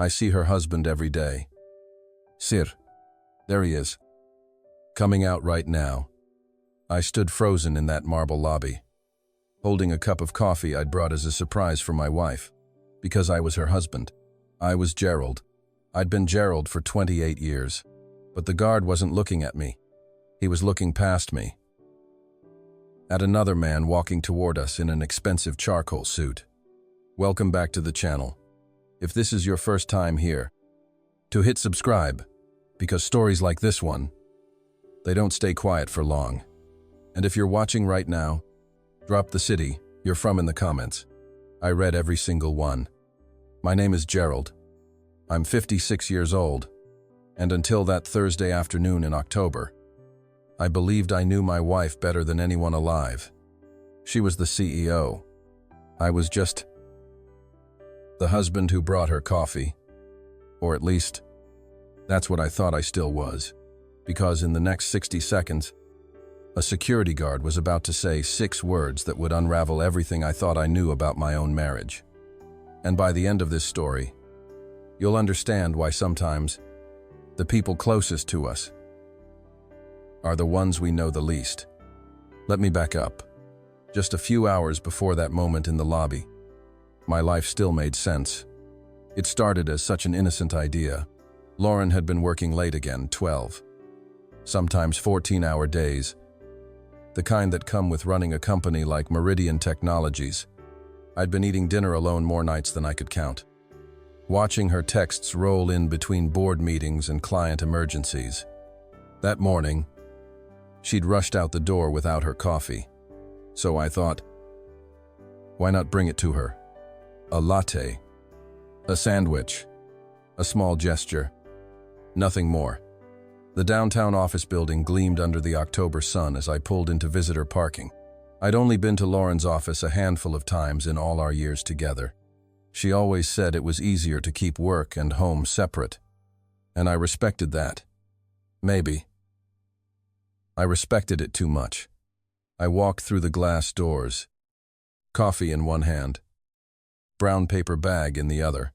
I see her husband every day. Sir. There he is. Coming out right now. I stood frozen in that marble lobby, holding a cup of coffee I'd brought as a surprise for my wife, because I was her husband. I was Gerald. I'd been Gerald for 28 years, but the guard wasn't looking at me. He was looking past me, at another man walking toward us in an expensive charcoal suit. Welcome back to the channel. If this is your first time here, to hit subscribe, because stories like this one, they don't stay quiet for long. And if you're watching right now, drop the city you're from in the comments. I read every single one. My name is Gerald. I'm 56 years old, and until that Thursday afternoon in October, I believed I knew my wife better than anyone alive. She was the CEO. I was just the husband who brought her coffee. Or at least, that's what I thought I still was, because in the next 60 seconds, a security guard was about to say 6 words that would unravel everything I thought I knew about my own marriage. And by the end of this story, you'll understand why sometimes the people closest to us are the ones we know the least. Let me back up. Just a few hours before that moment in the lobby, my life still made sense. It started as such an innocent idea. Lauren had been working late again, 12, sometimes 14-hour days, the kind that come with running a company like Meridian Technologies. I'd been eating dinner alone more nights than I could count, watching her texts roll in between board meetings and client emergencies. That morning, she'd rushed out the door without her coffee. So I thought, why not bring it to her? A latte, a sandwich, a small gesture, nothing more. The downtown office building gleamed under the October sun as I pulled into visitor parking. I'd only been to Lauren's office a handful of times in all our years together. She always said it was easier to keep work and home separate, and I respected that. Maybe I respected it too much. I walked through the glass doors, coffee in one hand, brown paper bag in the other,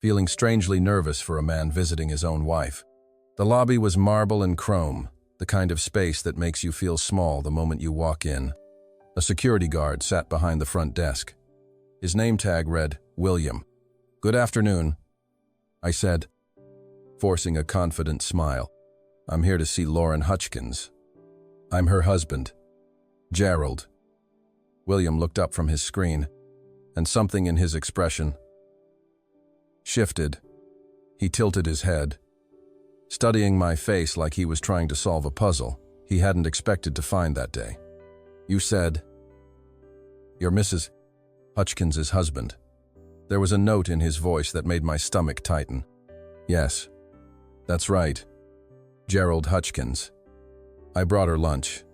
feeling strangely nervous for a man visiting his own wife. The lobby was marble and chrome, the kind of space that makes you feel small the moment you walk in. A security guard sat behind the front desk. His name tag read, William. "Good afternoon," I said, forcing a confident smile. "I'm here to see Lauren Hutchins. I'm her husband, Gerald." William looked up from his screen, and something in his expression shifted. He tilted his head, studying my face like he was trying to solve a puzzle he hadn't expected to find that day. "You said you're Mrs. Hutchins' husband." There was a note in his voice that made my stomach tighten. "Yes, that's right. Gerald Hutchins. I brought her lunch."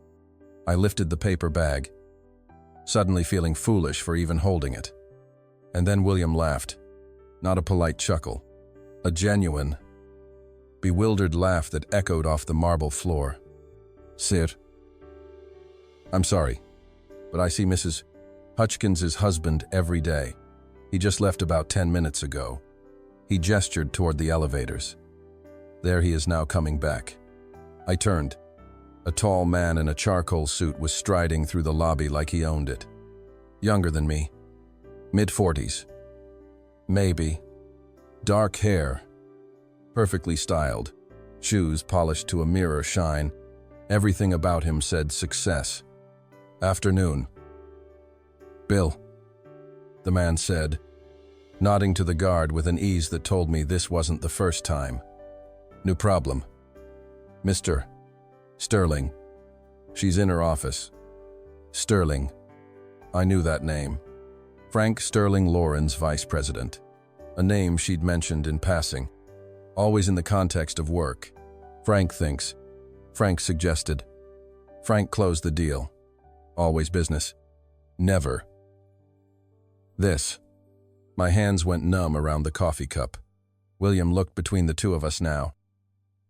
I lifted the paper bag, suddenly feeling foolish for even holding it. And then William laughed. Not a polite chuckle. A genuine, bewildered laugh that echoed off the marble floor. "Sir, I'm sorry, but I see Mrs. Hutchins' husband every day. He just left about 10 minutes ago." He gestured toward the elevators. "There he is now coming back." I turned. A tall man in a charcoal suit was striding through the lobby like he owned it. Younger than me. Mid-40s. Maybe. Dark hair. Perfectly styled. Shoes polished to a mirror shine. Everything about him said success. "Afternoon." "Bill," the man said, nodding to the guard with an ease that told me this wasn't the first time. "No problem. Mr. Sterling. She's in her office." Sterling. I knew that name. Frank Sterling, Lauren's vice president. A name she'd mentioned in passing, always in the context of work. "Frank thinks." Frank suggested. Frank closed the deal. Always business. Never this. My hands went numb around the coffee cup. William looked between the two of us now,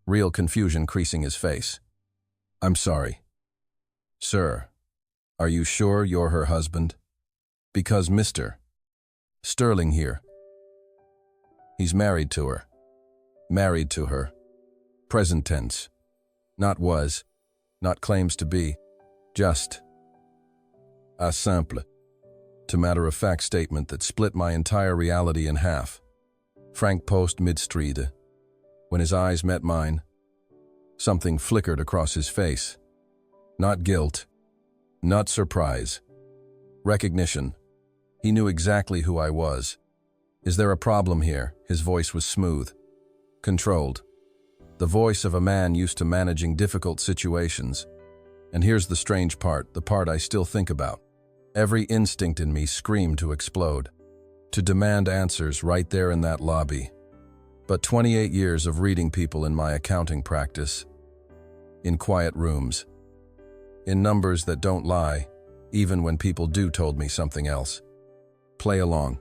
real confusion creasing his face. "I'm sorry. Sir, are you sure you're her husband? Because Mr. Sterling here He's married to her. Married to her. Present tense. Not was. Not claims to be. Just. A simple. To matter-of-fact statement that split my entire reality in half. Frank paused mid-street. When his eyes met mine, something flickered across his face. Not guilt. Not surprise. Recognition. He knew exactly who I was. Is there a problem here? His voice was smooth. Controlled. The voice of a man used to managing difficult situations. And here's the strange part, the part I still think about. Every instinct in me screamed to explode. To demand answers right there in that lobby. But 28 years of reading people in my accounting practice. In quiet rooms. In numbers that don't lie, even when people do told me something else. Play along.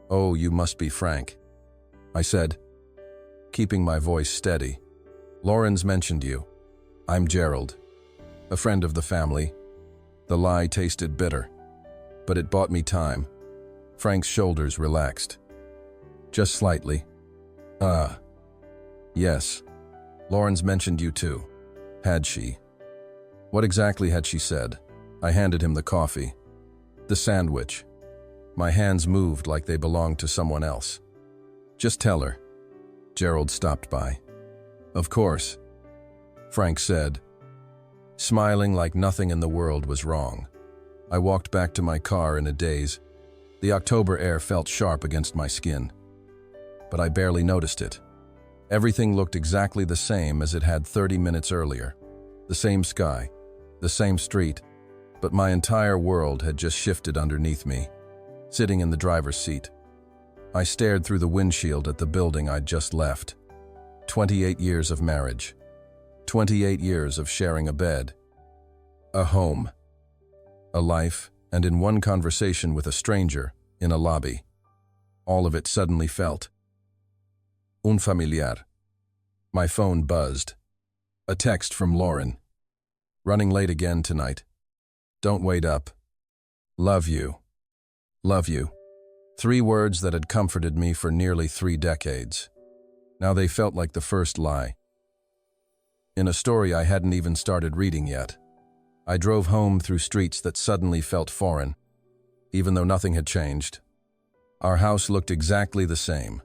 Oh, you must be Frank, I said, keeping my voice steady. Lauren's mentioned you. I'm Gerald, a friend of the family. The lie tasted bitter, but it bought me time. Frank's shoulders relaxed. Just slightly. Yes. Lauren's mentioned you too. Had she? What exactly had she said? I handed him the coffee. The sandwich. My hands moved like they belonged to someone else. Just tell her. Gerald stopped by. Of course, Frank said, smiling like nothing in the world was wrong. I walked back to my car in a daze. The October air felt sharp against my skin, but I barely noticed it. Everything looked exactly the same as it had 30 minutes earlier. The same sky, the same street, but my entire world had just shifted underneath me, sitting in the driver's seat. I stared through the windshield at the building I'd just left. 28 years of marriage. 28 years of sharing a bed. A home. A life, and in one conversation with a stranger, in a lobby. All of it suddenly felt unfamiliar. My phone buzzed. A text from Lauren. Running late again tonight. Don't wait up. Love you. Love you. 3 words that had comforted me for nearly 3 decades. Now they felt like the first lie. In a story I hadn't even started reading yet. I drove home through streets that suddenly felt foreign, even though nothing had changed. Our house looked exactly the same.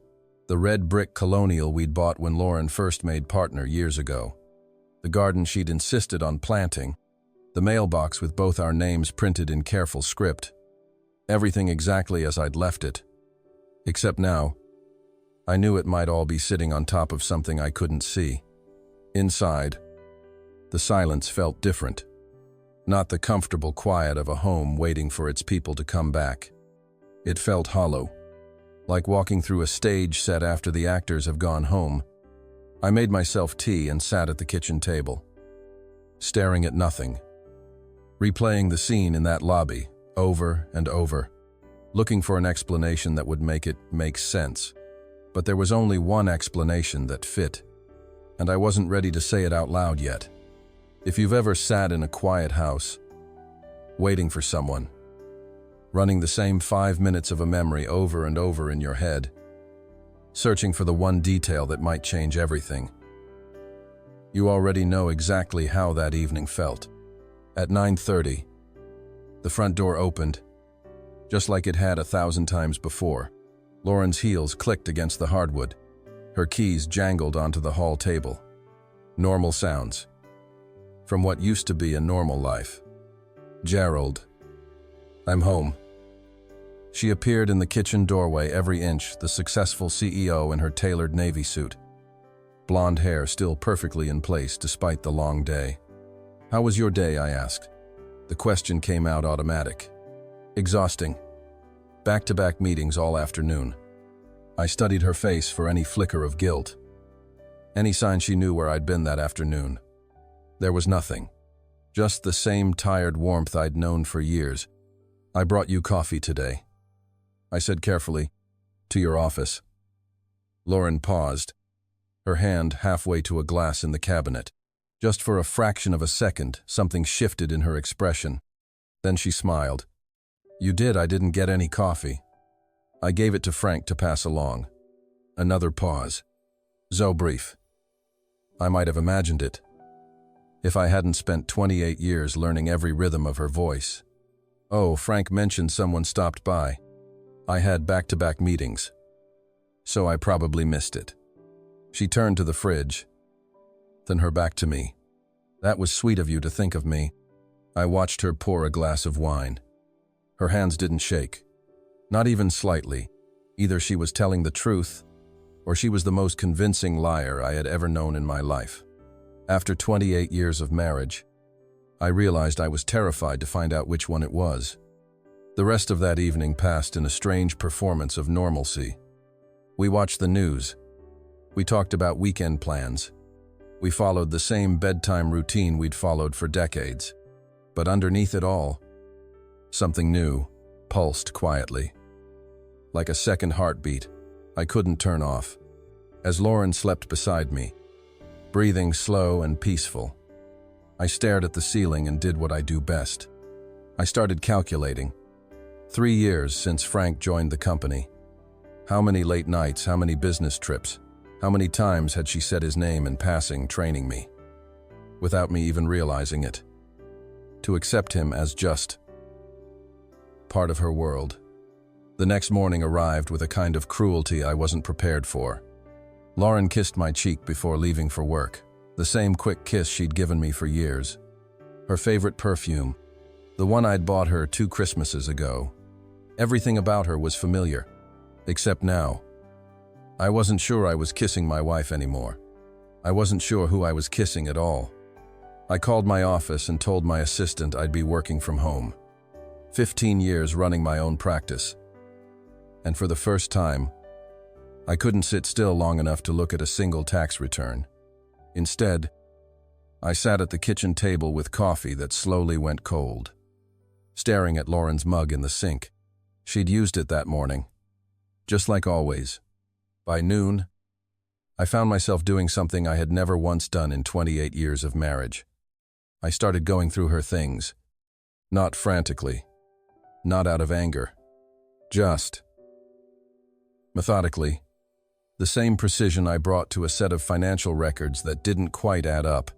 The red brick colonial we'd bought when Lauren first made partner years ago. The garden she'd insisted on planting. The mailbox with both our names printed in careful script. Everything exactly as I'd left it. Except now, I knew it might all be sitting on top of something I couldn't see. Inside, the silence felt different. Not the comfortable quiet of a home waiting for its people to come back. It felt hollow, like walking through a stage set after the actors have gone home. I made myself tea and sat at the kitchen table, staring at nothing, replaying the scene in that lobby over and over, looking for an explanation that would make it make sense. But there was only one explanation that fit, and I wasn't ready to say it out loud yet. If you've ever sat in a quiet house, waiting for someone, running the same 5 minutes of a memory over and over in your head, searching for the one detail that might change everything, you already know exactly how that evening felt. At 9:30, the front door opened, just like it had 1,000 times before. Lauren's heels clicked against the hardwood. Her keys jangled onto the hall table. Normal sounds. From what used to be a normal life. Gerald. I'm home. She appeared in the kitchen doorway every inch, the successful CEO in her tailored navy suit. Blonde hair still perfectly in place despite the long day. How was your day, I asked. The question came out automatic. Exhausting. Back-to-back meetings all afternoon. I studied her face for any flicker of guilt. Any sign she knew where I'd been that afternoon. There was nothing. Just the same tired warmth I'd known for years. I brought you coffee today, I said carefully, to your office. Lauren paused, her hand halfway to a glass in the cabinet. Just for a fraction of a second, something shifted in her expression. Then she smiled. You did. I didn't get any coffee. I gave it to Frank to pass along. Another pause. So brief. I might have imagined it, if I hadn't spent 28 years learning every rhythm of her voice. Oh, Frank mentioned someone stopped by. I had back-to-back meetings, so I probably missed it. She turned to the fridge, then her back to me. That was sweet of you to think of me. I watched her pour a glass of wine. Her hands didn't shake, not even slightly. Either she was telling the truth, or she was the most convincing liar I had ever known in my life. After 28 years of marriage, I realized I was terrified to find out which one it was. The rest of that evening passed in a strange performance of normalcy. We watched the news. We talked about weekend plans. We followed the same bedtime routine we'd followed for decades. But underneath it all, something new pulsed quietly. Like a second heartbeat, I couldn't turn off. As Lauren slept beside me, breathing slow and peaceful, I stared at the ceiling and did what I do best. I started calculating. 3 years since Frank joined the company. How many late nights, how many business trips, how many times had she said his name in passing, training me, without me even realizing it? To accept him as just part of her world. The next morning arrived with a kind of cruelty I wasn't prepared for. Lauren kissed my cheek before leaving for work, the same quick kiss she'd given me for years. Her favorite perfume, the one I'd bought her 2 Christmases ago. Everything about her was familiar, except now. I wasn't sure I was kissing my wife anymore. I wasn't sure who I was kissing at all. I called my office and told my assistant I'd be working from home. 15 years running my own practice. And for the first time, I couldn't sit still long enough to look at a single tax return. Instead, I sat at the kitchen table with coffee that slowly went cold, staring at Lauren's mug in the sink. She'd used it that morning, just like always. By noon, I found myself doing something I had never once done in 28 years of marriage. I started going through her things, not frantically, not out of anger, just methodically. The same precision I brought to a set of financial records that didn't quite add up.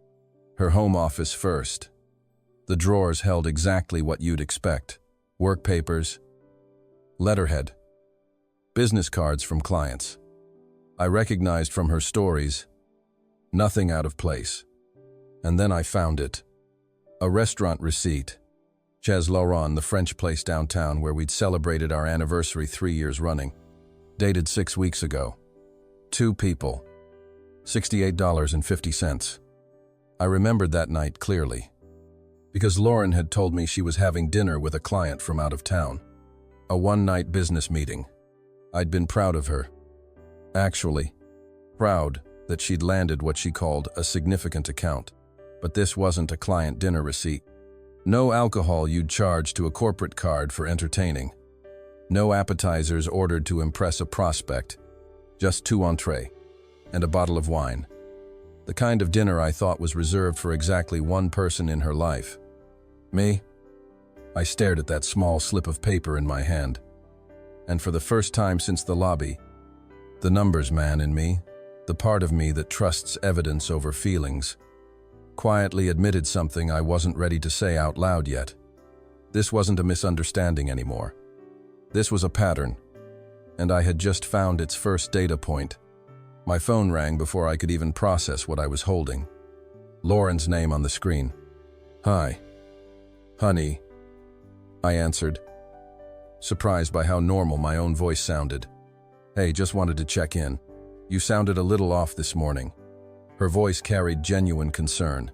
Her home office first. The drawers held exactly what you'd expect. Work papers, letterhead, business cards from clients. I recognized from her stories, nothing out of place. And then I found it. A restaurant receipt. Chez Laurent, the French place downtown where we'd celebrated our anniversary 3 years running. Dated 6 weeks ago. 2 people. $68.50. I remembered that night clearly, because Lauren had told me she was having dinner with a client from out of town. A one-night business meeting. I'd been proud of her. Actually, proud that she'd landed what she called a significant account. But this wasn't a client dinner receipt. No alcohol you'd charge to a corporate card for entertaining. No appetizers ordered to impress a prospect. Just 2 entrees and a bottle of wine. The kind of dinner I thought was reserved for exactly one person in her life. Me? I stared at that small slip of paper in my hand. And for the first time since the lobby, the numbers man in me, the part of me that trusts evidence over feelings, quietly admitted something I wasn't ready to say out loud yet. This wasn't a misunderstanding anymore. This was a pattern, and I had just found its first data point. My phone rang before I could even process what I was holding. Lauren's name on the screen. "Hi. Honey," I answered, surprised by how normal my own voice sounded. "Hey, just wanted to check in. You sounded a little off this morning." Her voice carried genuine concern,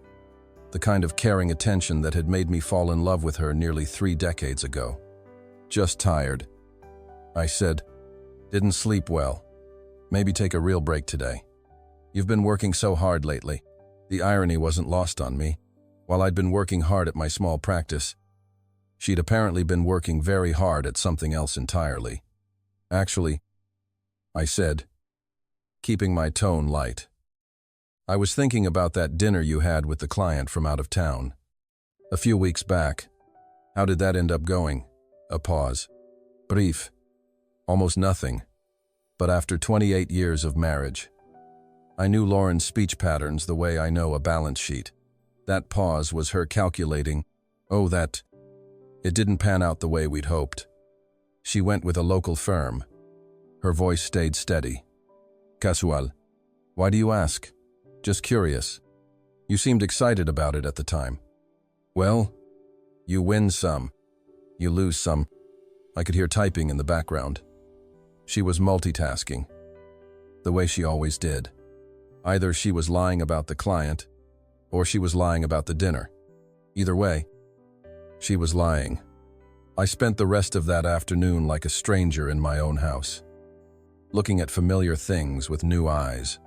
the kind of caring attention that had made me fall in love with her nearly 3 decades ago. "Just tired," I said. "Didn't sleep well. Maybe take a real break today. You've been working so hard lately." The irony wasn't lost on me. While I'd been working hard at my small practice, she'd apparently been working very hard at something else entirely. "Actually," I said, keeping my tone light, "I was thinking about that dinner you had with the client from out of town a few weeks back. How did that end up going?" A pause. Brief. Almost nothing. But after 28 years of marriage, I knew Lauren's speech patterns the way I know a balance sheet. That pause was her calculating, that it didn't pan out the way we'd hoped. She went with a local firm. Her voice stayed steady. Casual. Why do you ask? Just curious. You seemed excited about it at the time. Well, you win some, you lose some. I could hear typing in the background. She was multitasking, the way she always did. Either she was lying about the client, or she was lying about the dinner. Either way, she was lying. I spent the rest of that afternoon like a stranger in my own house, looking at familiar things with new eyes.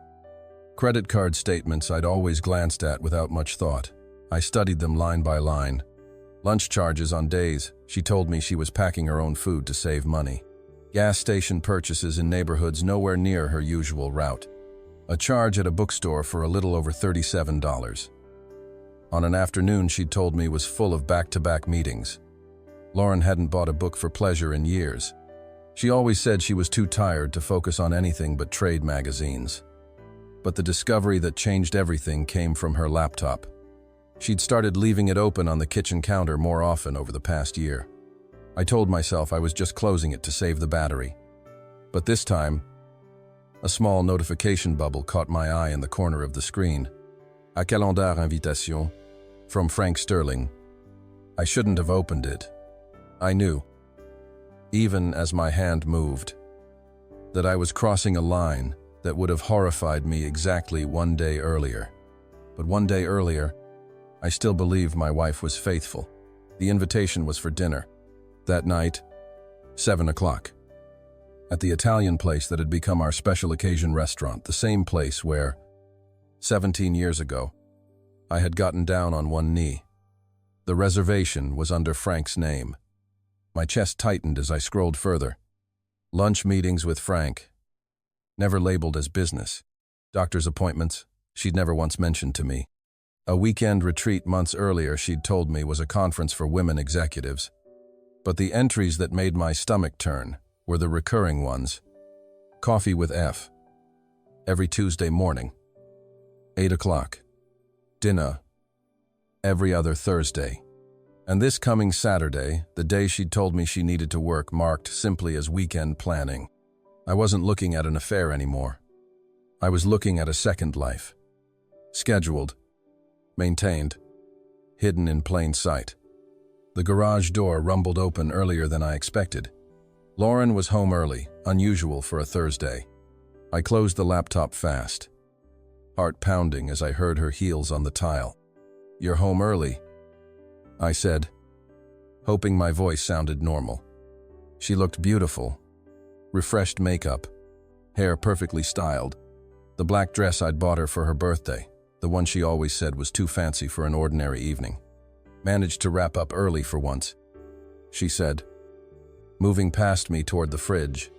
Credit card statements I'd always glanced at without much thought. I studied them line by line. Lunch charges on days she told me she was packing her own food to save money. Gas station purchases in neighborhoods nowhere near her usual route. A charge at a bookstore for a little over $37. On an afternoon she'd told me was full of back-to-back meetings. Lauren hadn't bought a book for pleasure in years. She always said she was too tired to focus on anything but trade magazines. But the discovery that changed everything came from her laptop. She'd started leaving it open on the kitchen counter more often over the past year. I told myself I was just closing it to save the battery. But this time, a small notification bubble caught my eye in the corner of the screen. A calendar invitation, from Frank Sterling. I shouldn't have opened it. I knew, even as my hand moved, that I was crossing a line that would have horrified me exactly one day earlier. But one day earlier, I still believed my wife was faithful. The invitation was for dinner. That night, 7 o'clock. At the Italian place that had become our special occasion restaurant, the same place where, 17 years ago, I had gotten down on one knee. The reservation was under Frank's name. My chest tightened as I scrolled further. Lunch meetings with Frank, never labeled as business. Doctor's appointments, she'd never once mentioned to me. A weekend retreat months earlier she'd told me was a conference for women executives. But the entries that made my stomach turn were the recurring ones. Coffee with F. Every Tuesday morning. 8 o'clock. Dinner. Every other Thursday. And this coming Saturday, the day she'd told me she needed to work, marked simply as weekend planning. I wasn't looking at an affair anymore. I was looking at a second life. Scheduled. Maintained. Hidden in plain sight. The garage door rumbled open earlier than I expected. Lauren was home early, unusual for a Thursday. I closed the laptop fast, heart pounding as I heard her heels on the tile. "You're home early," I said, hoping my voice sounded normal. She looked beautiful. Refreshed makeup, hair perfectly styled, the black dress I'd bought her for her birthday, the one she always said was too fancy for an ordinary evening. "Managed to wrap up early for once," she said, moving past me toward the fridge.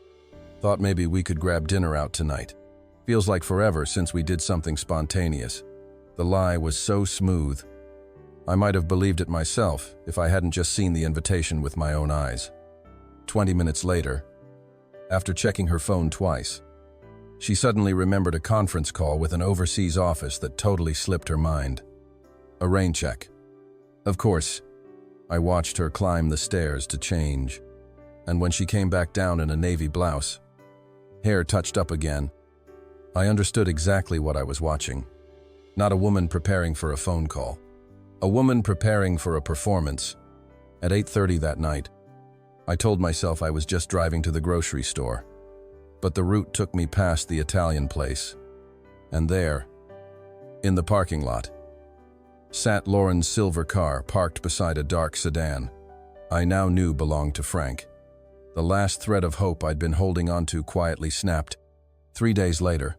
"Thought maybe we could grab dinner out tonight. Feels like forever since we did something spontaneous." The lie was so smooth. I might have believed it myself if I hadn't just seen the invitation with my own eyes. 20 minutes later, after checking her phone twice, she suddenly remembered a conference call with an overseas office that totally slipped her mind. A rain check. Of course, I watched her climb the stairs to change, and when she came back down in a navy blouse, hair touched up again, I understood exactly what I was watching. Not a woman preparing for a phone call. A woman preparing for a performance. At 8:30 that night, I told myself I was just driving to the grocery store, but the route took me past the Italian place, and there, in the parking lot, sat Lauren's silver car parked beside a dark sedan I now knew belonged to Frank. The last thread of hope I'd been holding onto quietly snapped. 3 days later,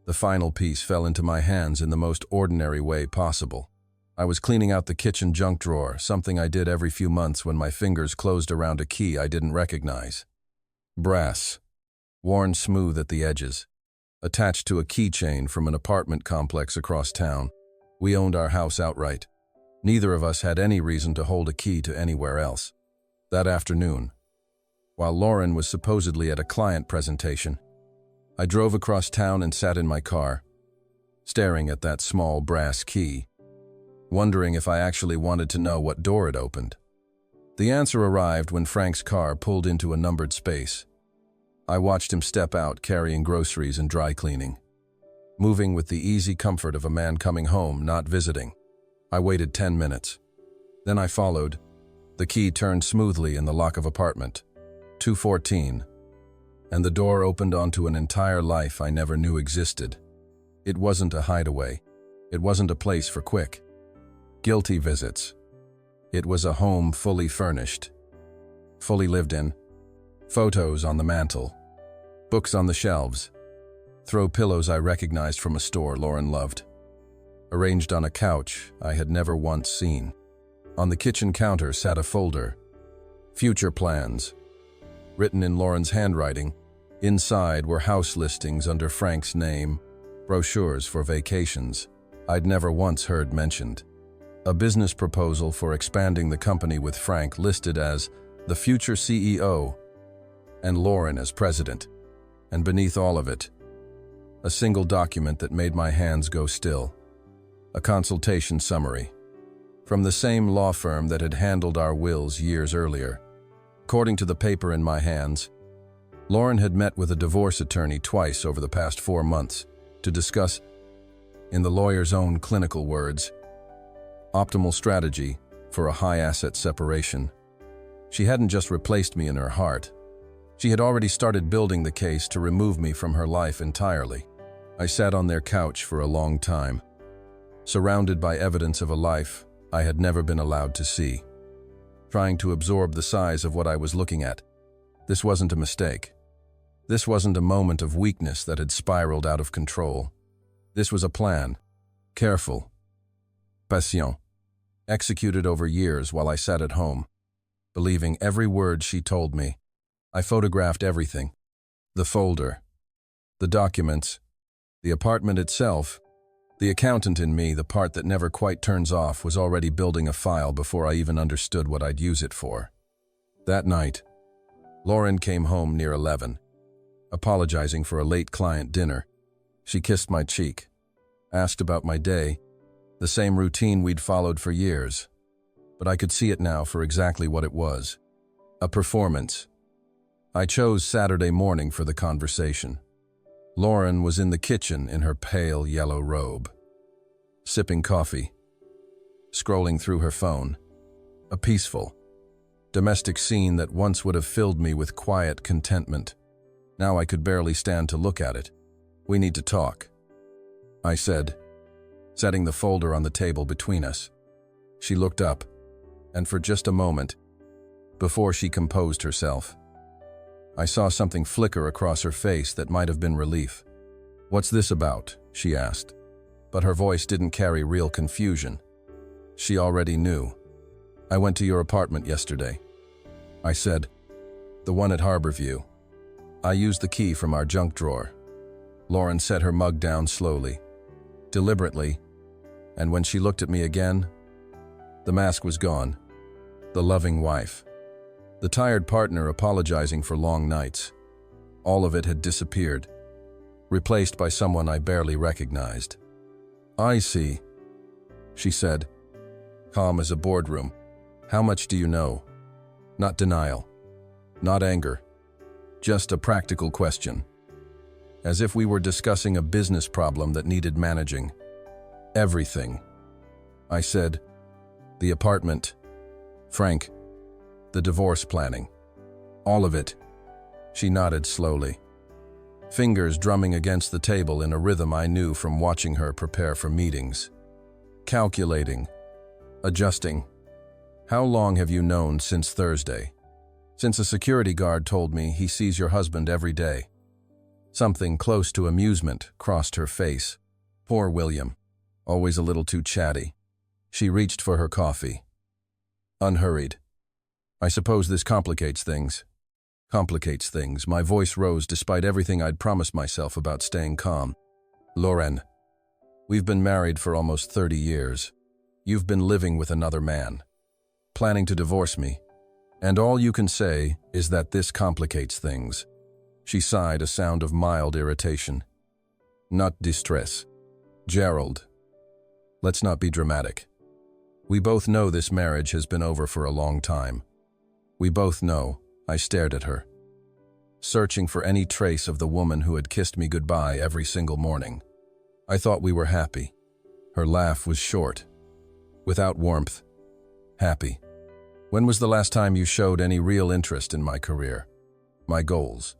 the final piece fell into my hands in the most ordinary way possible. I was cleaning out the kitchen junk drawer, something I did every few months when my fingers closed around a key I didn't recognize. Brass, worn smooth at the edges, attached to a keychain from an apartment complex across town. We owned our house outright. Neither of us had any reason to hold a key to anywhere else. That afternoon, while Lauren was supposedly at a client presentation, I drove across town and sat in my car, staring at that small brass key, wondering if I actually wanted to know what door it opened. The answer arrived when Frank's car pulled into a numbered space. I watched him step out carrying groceries and dry cleaning, moving with the easy comfort of a man coming home, not visiting. I waited 10 minutes. Then I followed. The key turned smoothly in the lock of apartment 214, and the door opened onto an entire life I never knew existed. It wasn't a hideaway. It wasn't a place for quick, guilty visits. It was a home fully furnished, fully lived in. Photos on the mantle, books on the shelves, throw pillows I recognized from a store Lauren loved, arranged on a couch I had never once seen. On the kitchen counter sat a folder, future plans, written in Lauren's handwriting. Inside were house listings under Frank's name, brochures for vacations I'd never once heard mentioned, a business proposal for expanding the company with Frank listed as the future CEO and Lauren as president, and beneath all of it, a single document that made my hands go still, a consultation summary from the same law firm that had handled our wills years earlier. According to the paper in my hands, Lauren had met with a divorce attorney twice over the past 4 months to discuss, in the lawyer's own clinical words, optimal strategy for a high-asset separation. She hadn't just replaced me in her heart. She had already started building the case to remove me from her life entirely. I sat on their couch for a long time, surrounded by evidence of a life I had never been allowed to see, trying to absorb the size of what I was looking at. This wasn't a mistake. This wasn't a moment of weakness that had spiraled out of control. This was a plan, careful, patient, executed over years while I sat at home, believing every word she told me. I photographed everything, the folder, the documents, the apartment itself. The accountant in me, the part that never quite turns off, was already building a file before I even understood what I'd use it for. That night, Lauren came home near 11, apologizing for a late client dinner. She kissed my cheek, asked about my day, the same routine we'd followed for years. But I could see it now for exactly what it was, a performance. I chose Saturday morning for the conversation. Lauren was in the kitchen in her pale yellow robe, sipping coffee, scrolling through her phone. A peaceful, domestic scene that once would have filled me with quiet contentment. Now I could barely stand to look at it. "We need to talk," I said, setting the folder on the table between us. She looked up, and for just a moment, before she composed herself, I saw something flicker across her face that might have been relief. "What's this about?" she asked, but her voice didn't carry real confusion. She already knew. "I went to your apartment yesterday," I said. "The one at Harborview. I used the key from our junk drawer." Lauren set her mug down slowly, deliberately, and when she looked at me again, the mask was gone. The loving wife, the tired partner apologizing for long nights. All of it had disappeared, replaced by someone I barely recognized. "I see," she said, calm as a boardroom. "How much do you know?" Not denial, not anger, just a practical question, as if we were discussing a business problem that needed managing. "Everything," I said. "The apartment, Frank, the divorce planning, all of it." She nodded slowly, fingers drumming against the table in a rhythm I knew from watching her prepare for meetings. "Calculating, adjusting. How long have you known since Thursday?" "Since a security guard told me he sees your husband every day." Something close to amusement crossed her face. Poor William, always a little too chatty. She reached for her coffee, unhurried. "I suppose this complicates things." "Complicates things." My voice rose despite everything I'd promised myself about staying calm. "Lauren, we've been married for almost 30 years. You've been living with another man, planning to divorce me, and all you can say is that this complicates things." She sighed, a sound of mild irritation. Not distress. Gerald, let's not be dramatic. We both know this marriage has been over for a long time. We both know. I stared at her, searching for any trace of the woman who had kissed me goodbye every single morning. I thought we were happy. Her laugh was short, without warmth. Happy. When was the last time you showed any real interest in my career, my goals?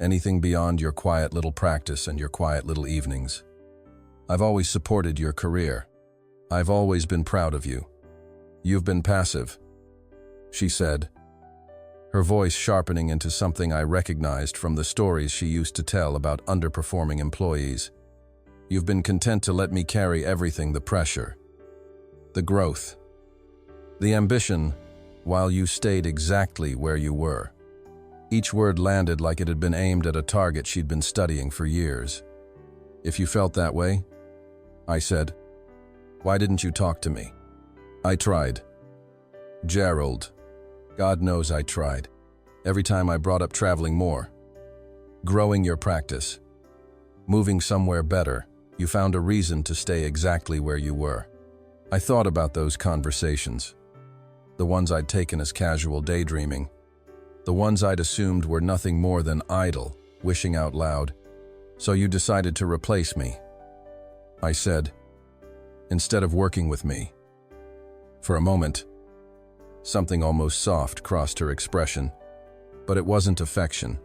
Anything beyond your quiet little practice and your quiet little evenings? I've always supported your career. I've always been proud of you. You've been passive, she said, her voice sharpening into something I recognized from the stories she used to tell about underperforming employees. You've been content to let me carry everything, the pressure, the growth, the ambition, while you stayed exactly where you were. Each word landed like it had been aimed at a target she'd been studying for years. If you felt that way, I said, why didn't you talk to me? I tried. Gerald, God knows I tried. Every time I brought up traveling more, growing your practice, moving somewhere better, you found a reason to stay exactly where you were. I thought about those conversations, the ones I'd taken as casual daydreaming, the ones I'd assumed were nothing more than idle, wishing out loud. So you decided to replace me, I said, instead of working with me. For a moment, something almost soft crossed her expression, but it wasn't affection.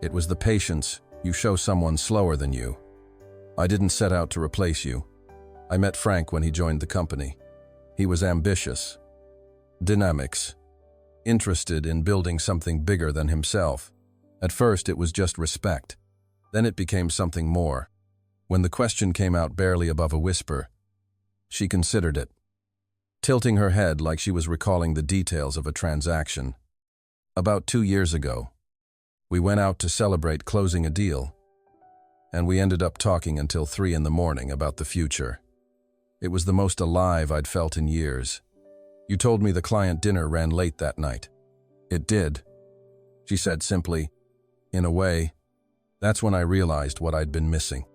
It was the patience you show someone slower than you. I didn't set out to replace you. I met Frank when he joined the company. He was ambitious, dynamics, interested in building something bigger than himself. At first, it was just respect. Then it became something more. When the question came out barely above a whisper, she considered it, tilting her head like she was recalling the details of a transaction. About 2 years ago, we went out to celebrate closing a deal, and we ended up talking until 3 in the morning about the future. It was the most alive I'd felt in years. You told me the client dinner ran late that night. It did, she said simply. In a way, that's when I realized what I'd been missing.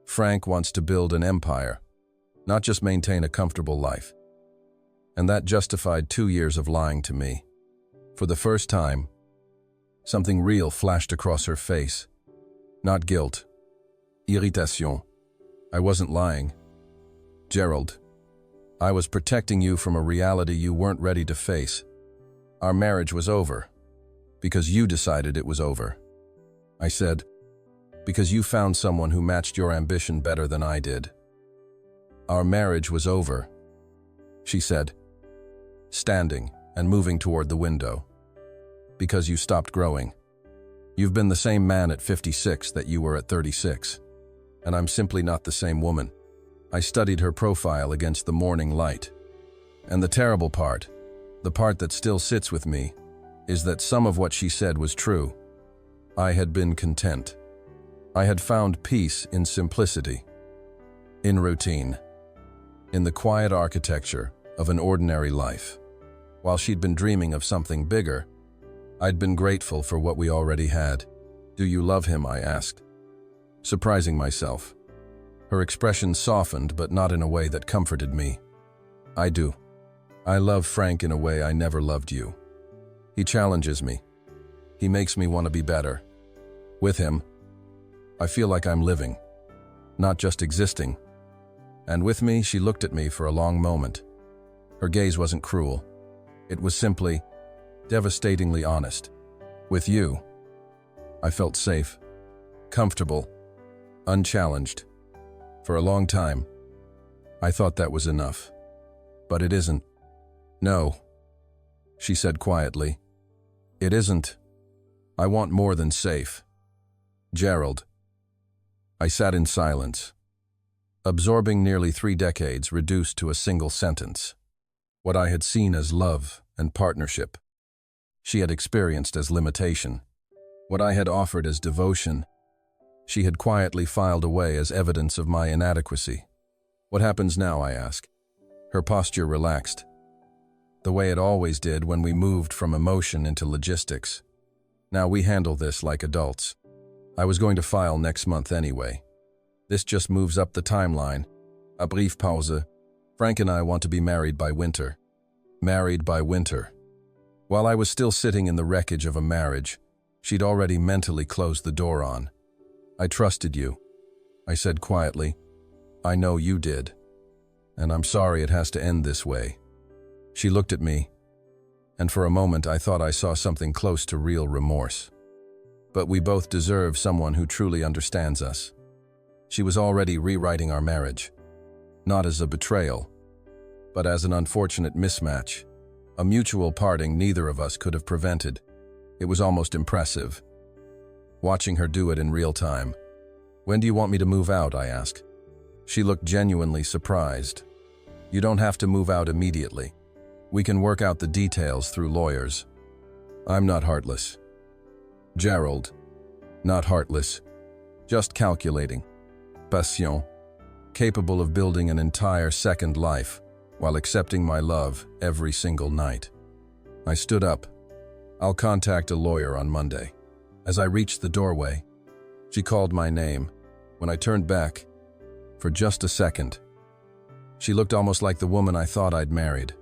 Frank wants to build an empire, not just maintain a comfortable life. And that justified 2 years of lying to me. For the first time, something real flashed across her face. Not guilt, irritation. I wasn't lying. Gerald, I was protecting you from a reality you weren't ready to face. Our marriage was over, because you decided it was over. I said, because you found someone who matched your ambition better than I did. Our marriage was over, she said, standing and moving toward the window. Because you stopped growing. You've been the same man at 56 that you were at 36, and I'm simply not the same woman. I studied her profile against the morning light. And the terrible part, the part that still sits with me, is that some of what she said was true. I had been content. I had found peace in simplicity, in routine, in the quiet architecture of an ordinary life. While she'd been dreaming of something bigger, I'd been grateful for what we already had. Do you love him? I asked, surprising myself. Her expression softened, but not in a way that comforted me. I do. I love Frank in a way I never loved you. He challenges me. He makes me want to be better. With him, I feel like I'm living, not just existing. And with me, she looked at me for a long moment. Her gaze wasn't cruel. It was simply, devastatingly honest. With you, I felt safe, comfortable, unchallenged. For a long time, I thought that was enough. But it isn't. No, she said quietly. It isn't. I want more than safe. Gerald. I sat in silence, absorbing nearly 3 decades reduced to a single sentence. What I had seen as love and partnership, she had experienced as limitation. What I had offered as devotion, she had quietly filed away as evidence of my inadequacy. What happens now, I ask? Her posture relaxed, the way it always did when we moved from emotion into logistics. Now we handle this like adults. I was going to file next month anyway. This just moves up the timeline. A brief pause. Frank and I want to be married by winter. Married by winter. While I was still sitting in the wreckage of a marriage, she'd already mentally closed the door on. I trusted you, I said quietly. I know you did. And I'm sorry it has to end this way. She looked at me, and for a moment I thought I saw something close to real remorse. But we both deserve someone who truly understands us. She was already rewriting our marriage, not as a betrayal, but as an unfortunate mismatch, a mutual parting neither of us could have prevented. It was almost impressive, watching her do it in real time. When do you want me to move out? I asked. She looked genuinely surprised. You don't have to move out immediately. We can work out the details through lawyers. I'm not heartless. Gerald, not heartless, just calculating. Patient, capable of building an entire second life while accepting my love every single night. I stood up. I'll contact a lawyer on Monday. As I reached the doorway, she called my name. When I turned back, for just a second, she looked almost like the woman I thought I'd married.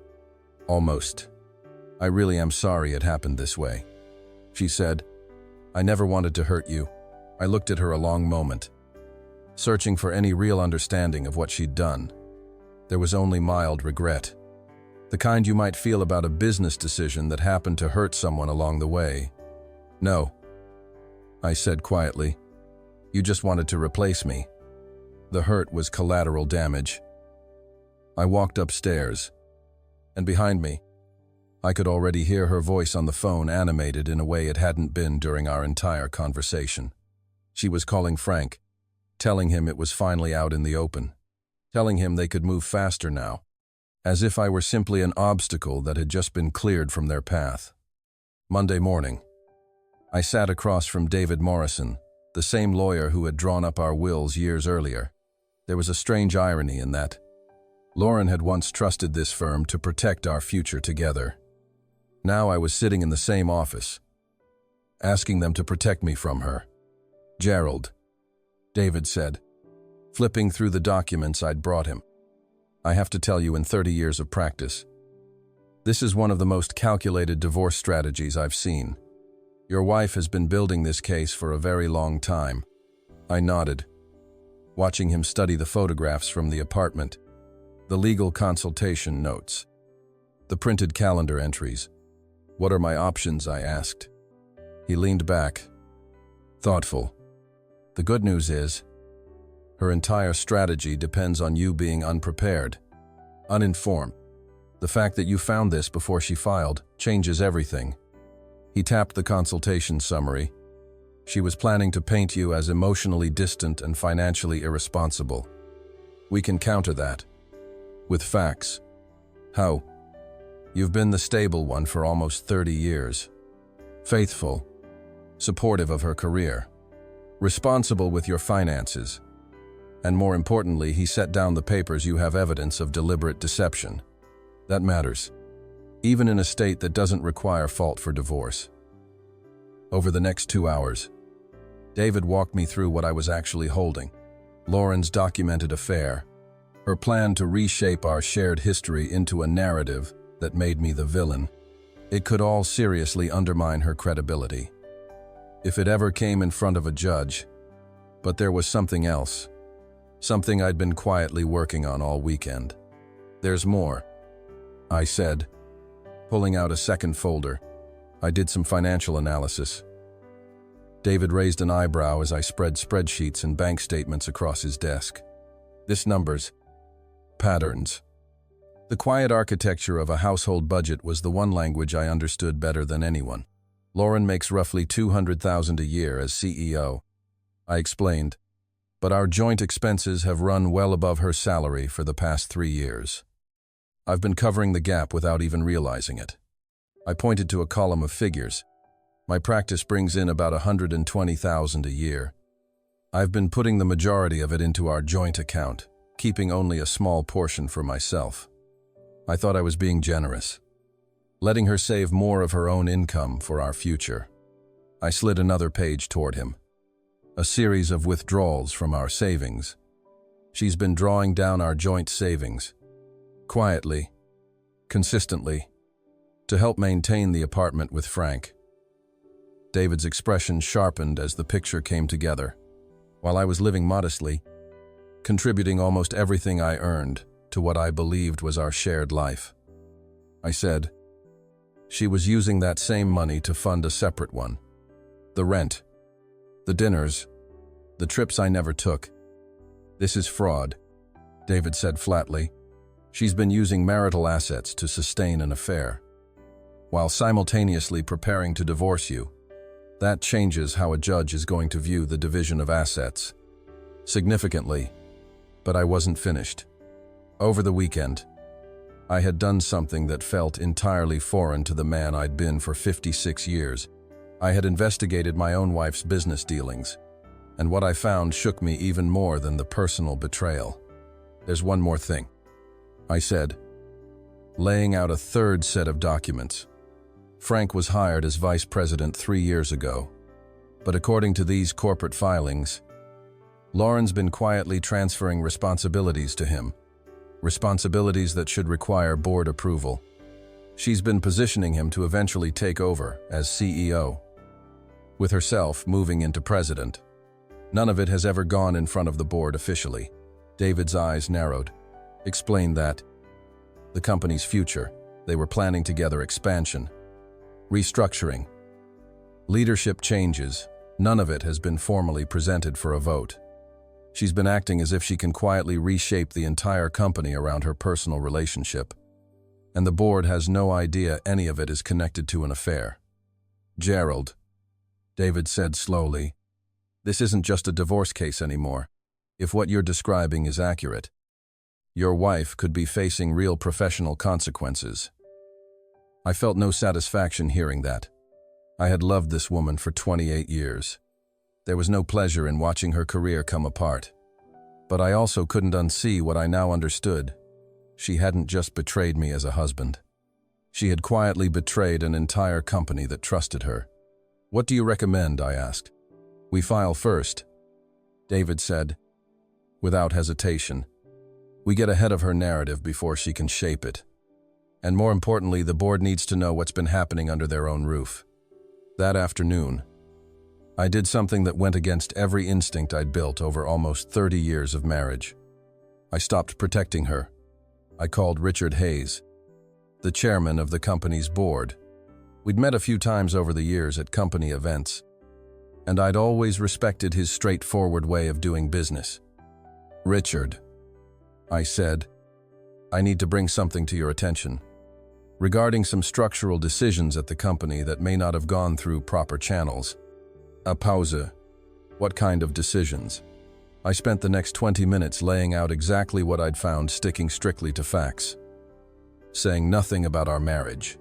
Almost. I really am sorry it happened this way, she said. I never wanted to hurt you. I looked at her a long moment, searching for any real understanding of what she'd done. There was only mild regret, the kind you might feel about a business decision that happened to hurt someone along the way. No, I said quietly. You just wanted to replace me. The hurt was collateral damage. I walked upstairs, and behind me, I could already hear her voice on the phone animated in a way it hadn't been during our entire conversation. She was calling Frank, telling him it was finally out in the open, telling him they could move faster now, as if I were simply an obstacle that had just been cleared from their path. Monday morning, I sat across from David Morrison, the same lawyer who had drawn up our wills years earlier. There was a strange irony in that. Lauren had once trusted this firm to protect our future together. Now I was sitting in the same office, asking them to protect me from her. Gerald, David said, flipping through the documents I'd brought him. I have to tell you, in 30 years of practice, this is one of the most calculated divorce strategies I've seen. Your wife has been building this case for a very long time. I nodded, watching him study the photographs from the apartment, the legal consultation notes, the printed calendar entries. What are my options? I asked. He leaned back, thoughtful. The good news is, her entire strategy depends on you being unprepared, uninformed. The fact that you found this before she filed changes everything. He tapped the consultation summary. She was planning to paint you as emotionally distant and financially irresponsible. We can counter that with facts. How? You've been the stable one for almost 30 years. Faithful, supportive of her career, responsible with your finances. And more importantly, he set down the papers you have evidence of deliberate deception. That matters, even in a state that doesn't require fault for divorce. Over the next 2 hours, David walked me through what I was actually holding. Lauren's documented affair, her plan to reshape our shared history into a narrative that made me the villain. It could all seriously undermine her credibility, if it ever came in front of a judge. But there was something else, something I'd been quietly working on all weekend. There's more, I said, pulling out a second folder. I did some financial analysis. David raised an eyebrow as I spread spreadsheets and bank statements across his desk. This numbers, patterns. The quiet architecture of a household budget was the one language I understood better than anyone. Lauren makes roughly $200,000 a year as CEO, I explained, but our joint expenses have run well above her salary for the past 3 years. I've been covering the gap without even realizing it. I pointed to a column of figures. My practice brings in about $120,000 a year. I've been putting the majority of it into our joint account, keeping only a small portion for myself. I thought I was being generous, letting her save more of her own income for our future. I slid another page toward him. a series of withdrawals from our savings. She's been drawing down our joint savings, quietly, consistently, to help maintain the apartment with Frank. David's expression sharpened as the picture came together. While I was living modestly, contributing almost everything I earned to what I believed was our shared life. I said, she was using that same money to fund a separate one. The rent, the dinners, the trips I never took. This is fraud, David said flatly. She's been using marital assets to sustain an affair, while simultaneously preparing to divorce you. That changes how a judge is going to view the division of assets. Significantly, but I wasn't finished. Over the weekend, I had done something that felt entirely foreign to the man I'd been for 56 years. I had investigated my own wife's business dealings, and what I found shook me even more than the personal betrayal. There's one more thing, I said, laying out a third set of documents. Frank was hired as vice president 3 years ago, but according to these corporate filings, Lauren's been quietly transferring responsibilities to him, responsibilities that should require board approval. She's been positioning him to eventually take over as CEO, with herself moving into president. None of it has ever gone in front of the board officially. David's eyes narrowed. Explained that the company's future, they were planning together expansion, restructuring, leadership changes. None of it has been formally presented for a vote. She's been acting as if she can quietly reshape the entire company around her personal relationship, and the board has no idea any of it is connected to an affair. Gerald, David said slowly, this isn't just a divorce case anymore. If what you're describing is accurate, your wife could be facing real professional consequences. I felt no satisfaction hearing that. I had loved this woman for 28 years. There was no pleasure in watching her career come apart. But I also couldn't unsee what I now understood. She hadn't just betrayed me as a husband. She had quietly betrayed an entire company that trusted her. What do you recommend? I asked. We file first, David said, without hesitation. We get ahead of her narrative before she can shape it. And more importantly, the board needs to know what's been happening under their own roof. That afternoon, I did something that went against every instinct I'd built over almost 30 years of marriage. I stopped protecting her. I called Richard Hayes, the chairman of the company's board. We'd met a few times over the years at company events, and I'd always respected his straightforward way of doing business. Richard, I said, I need to bring something to your attention regarding some structural decisions at the company that may not have gone through proper channels. A pause. What kind of decisions? I spent the next 20 minutes laying out exactly what I'd found, sticking strictly to facts, saying nothing about our marriage.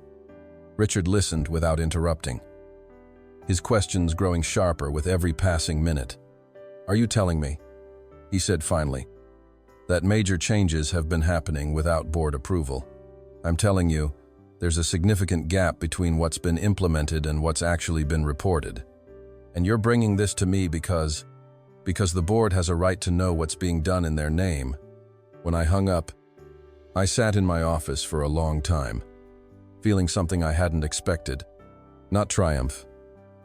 Richard listened without interrupting, his questions growing sharper with every passing minute. Are you telling me, he said finally, that major changes have been happening without board approval? I'm telling you, there's a significant gap between what's been implemented and what's actually been reported. And you're bringing this to me because the board has a right to know what's being done in their name. When I hung up, I sat in my office for a long time, feeling something I hadn't expected. Not triumph,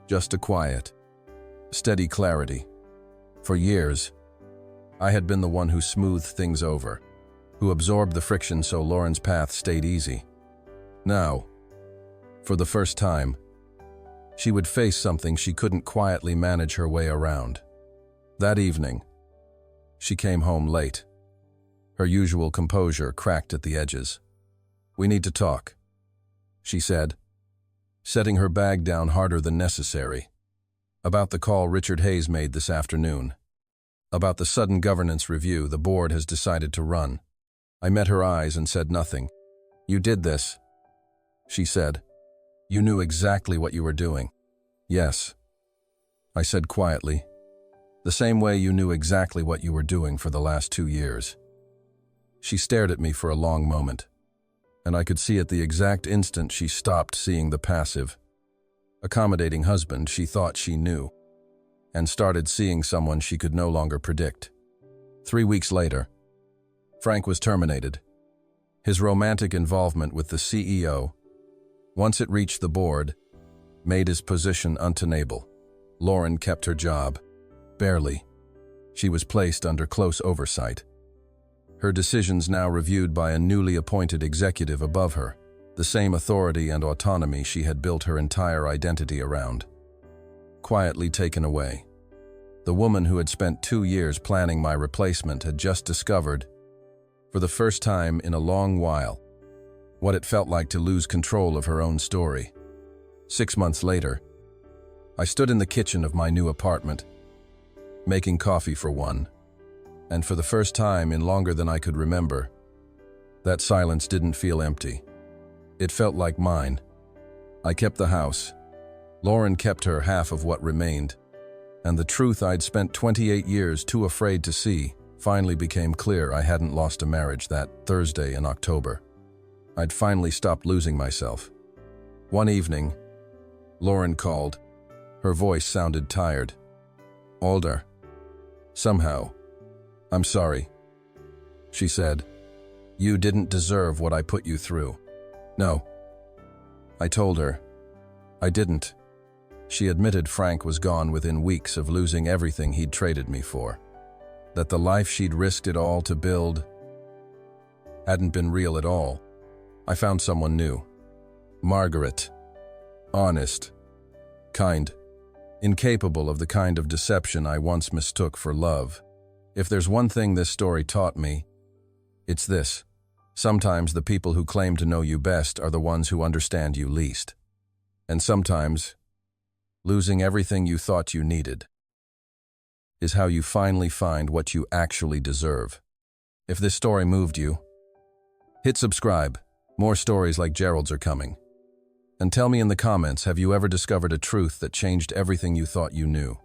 just a quiet, steady clarity. For years, I had been the one who smoothed things over, who absorbed the friction so Lauren's path stayed easy. Now, for the first time, she would face something she couldn't quietly manage her way around. That evening, she came home late. Her usual composure cracked at the edges. We need to talk, she said, setting her bag down harder than necessary. About the call Richard Hayes made this afternoon. About the sudden governance review the board has decided to run. I met her eyes and said nothing. You did this, she said. You knew exactly what you were doing. Yes, I said quietly. The same way you knew exactly what you were doing for the last 2 years. She stared at me for a long moment, and I could see at the exact instant she stopped seeing the passive, accommodating husband she thought she knew. and started seeing someone she could no longer predict. 3 weeks later, Frank was terminated. His romantic involvement with the CEO, once it reached the board, made his position untenable. Lauren kept her job. Barely. She was placed under close oversight. Her decisions now reviewed by a newly appointed executive above her, the same authority and autonomy she had built her entire identity around. Quietly taken away. The woman who had spent 2 years planning my replacement had just discovered, for the first time in a long while, what it felt like to lose control of her own story. 6 months later, I stood in the kitchen of my new apartment, making coffee for one, and for the first time in longer than I could remember, that silence didn't feel empty. It felt like mine. I kept the house. Lauren kept her half of what remained, and the truth I'd spent 28 years too afraid to see finally became clear. I hadn't lost a marriage that Thursday in October. I'd finally stopped losing myself. One evening, Lauren called. Her voice sounded tired. "Older. Somehow. I'm sorry," she said. "You didn't deserve what I put you through." "No." I told her. I didn't. She admitted Frank was gone within weeks of losing everything he'd traded me for. That the life she'd risked it all to build hadn't been real at all. I found someone new. Margaret. Honest. Kind. Incapable of the kind of deception I once mistook for love. If there's one thing this story taught me, it's this. Sometimes the people who claim to know you best are the ones who understand you least. And sometimes, losing everything you thought you needed is how you finally find what you actually deserve. If this story moved you, hit subscribe. More stories like Gerald's are coming. And tell me in the comments, have you ever discovered a truth that changed everything you thought you knew?